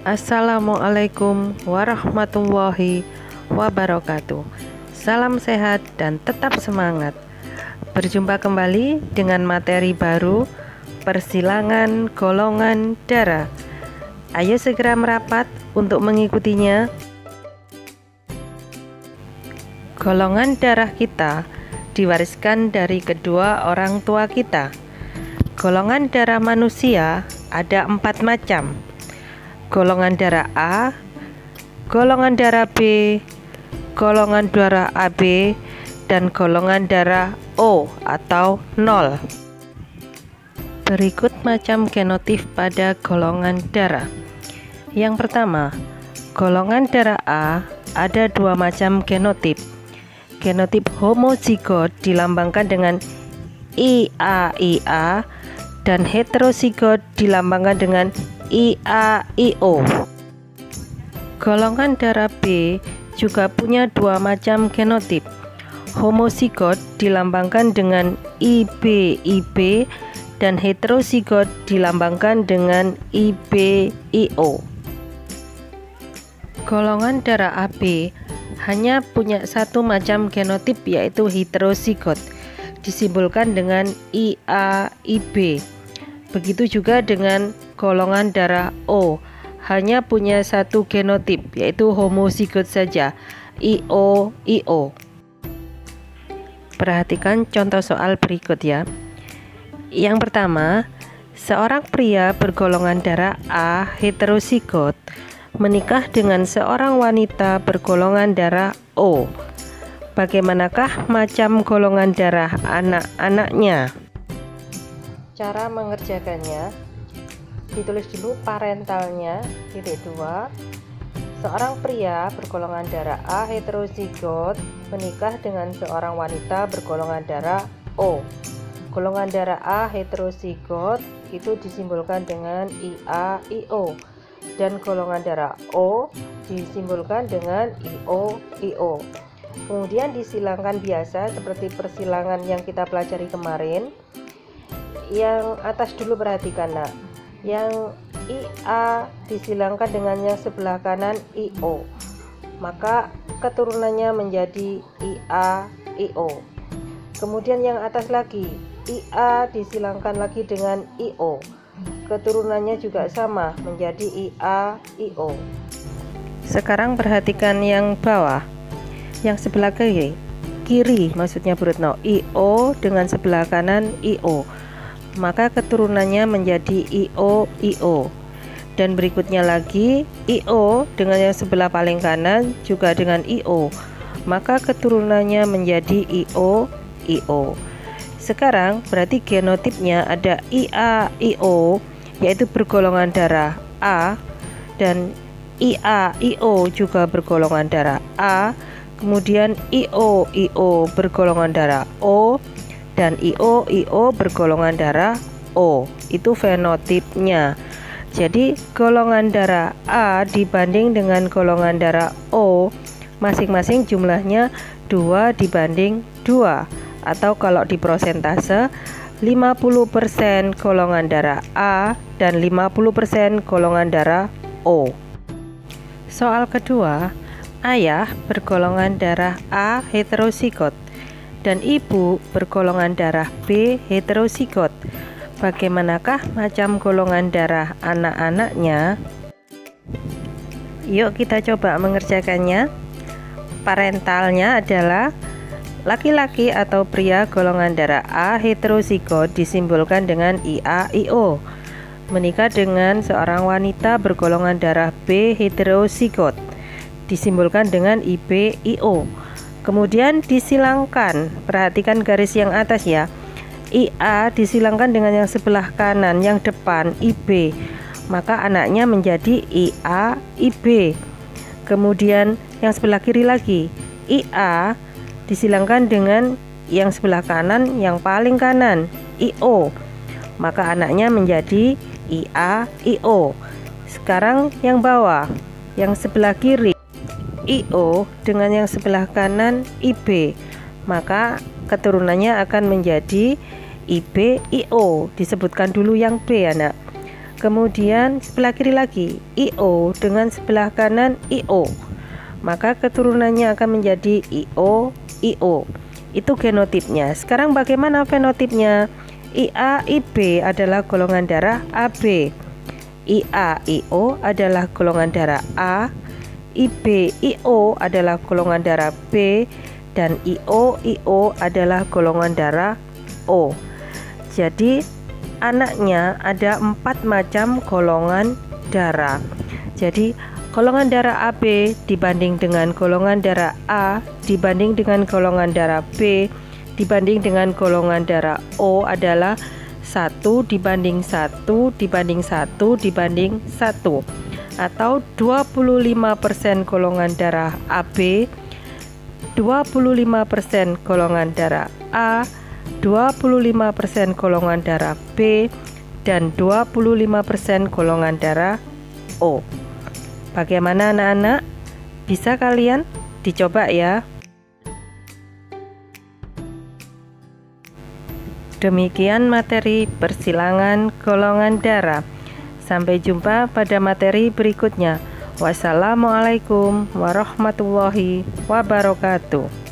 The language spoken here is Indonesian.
Assalamualaikum warahmatullahi wabarakatuh. Salam sehat dan tetap semangat. Berjumpa kembali dengan materi baru, persilangan golongan darah. Ayo segera merapat untuk mengikutinya. Golongan darah kita diwariskan dari kedua orang tua kita. Golongan darah manusia ada 4 macam. Golongan darah A, golongan darah B, golongan darah AB, dan golongan darah O atau 0. Berikut macam genotip pada golongan darah. Yang pertama, golongan darah A ada 2 macam genotip. Genotip homozigot dilambangkan dengan IA dan heterozigot dilambangkan dengan IAIO. Golongan darah B juga punya 2 macam genotip. Homozigot dilambangkan dengan IBIB dan heterozigot dilambangkan dengan IBIO. Golongan darah AB hanya punya 1 macam genotip, yaitu heterozigot, disimbolkan dengan IAIB. Begitu juga dengan golongan darah O, hanya punya 1 genotip, yaitu homozigot saja, IOIO. Perhatikan contoh soal berikut ya. Yang pertama, seorang pria bergolongan darah A heterozigot menikah dengan seorang wanita bergolongan darah O. Bagaimanakah macam golongan darah anak-anaknya? Cara mengerjakannya, ditulis dulu parentalnya, titik 2. Seorang pria bergolongan darah A heterozigot menikah dengan seorang wanita bergolongan darah O. Golongan darah A heterozigot itu disimbolkan dengan IAIO, dan golongan darah O disimbolkan dengan IOIO. Kemudian disilangkan biasa seperti persilangan yang kita pelajari kemarin. Yang atas dulu perhatikan nak, yang IA disilangkan dengan yang sebelah kanan IO, maka keturunannya menjadi IAIO. Kemudian yang atas lagi, IA disilangkan lagi dengan IO, keturunannya juga sama menjadi IAIO. Sekarang perhatikan yang bawah, yang sebelah kiri maksudnya Brutno, IO dengan sebelah kanan IO, maka keturunannya menjadi IOIO. Dan berikutnya lagi IO dengan yang sebelah paling kanan juga dengan IO, maka keturunannya menjadi IOIO. Sekarang berarti genotipnya ada IAIO, yaitu bergolongan darah A, dan IAIO juga bergolongan darah A, kemudian IOIO bergolongan darah O, dan IOIO bergolongan darah O. Itu fenotipnya. Jadi golongan darah A dibanding dengan golongan darah O masing-masing jumlahnya 2 dibanding 2, atau kalau di prosentase 50% golongan darah A dan 50% golongan darah O. Soal kedua, ayah bergolongan darah A heterozigot dan ibu bergolongan darah B heterozigot. Bagaimanakah macam golongan darah anak-anaknya? Yuk kita coba mengerjakannya. Parentalnya adalah laki-laki atau pria golongan darah A heterozigot disimbolkan dengan IAIO, menikah dengan seorang wanita bergolongan darah B heterozigot disimbolkan dengan IBIO. Kemudian disilangkan, perhatikan garis yang atas ya, IA disilangkan dengan yang sebelah kanan, yang depan IB, maka anaknya menjadi IAIB. Kemudian yang sebelah kiri lagi, IA disilangkan dengan yang sebelah kanan, yang paling kanan IO, maka anaknya menjadi IAIO. Sekarang yang bawah, yang sebelah kiri IO dengan yang sebelah kanan IB, maka keturunannya akan menjadi IBIO. Disebutkan dulu yang B anak. kemudian sebelah kiri lagi IO dengan sebelah kanan IO, maka keturunannya akan menjadi IO, IO. Itu genotipnya. Sekarang bagaimana fenotipnya? IA, IB adalah golongan darah AB, IA, IO adalah golongan darah A, IB, IO adalah golongan darah B, dan IO, IO adalah golongan darah O. Jadi anaknya ada 4 macam golongan darah. Jadi golongan darah AB dibanding dengan golongan darah A dibanding dengan golongan darah B dibanding dengan golongan darah O adalah 1 dibanding 1 dibanding 1 dibanding 1, atau 25% golongan darah AB, 25% golongan darah A, 25% golongan darah B, dan 25% golongan darah O. Bagaimana anak-anak? Bisa kalian dicoba ya. Demikian materi persilangan golongan darah. Sampai jumpa pada materi berikutnya. Wassalamualaikum warahmatullahi wabarakatuh.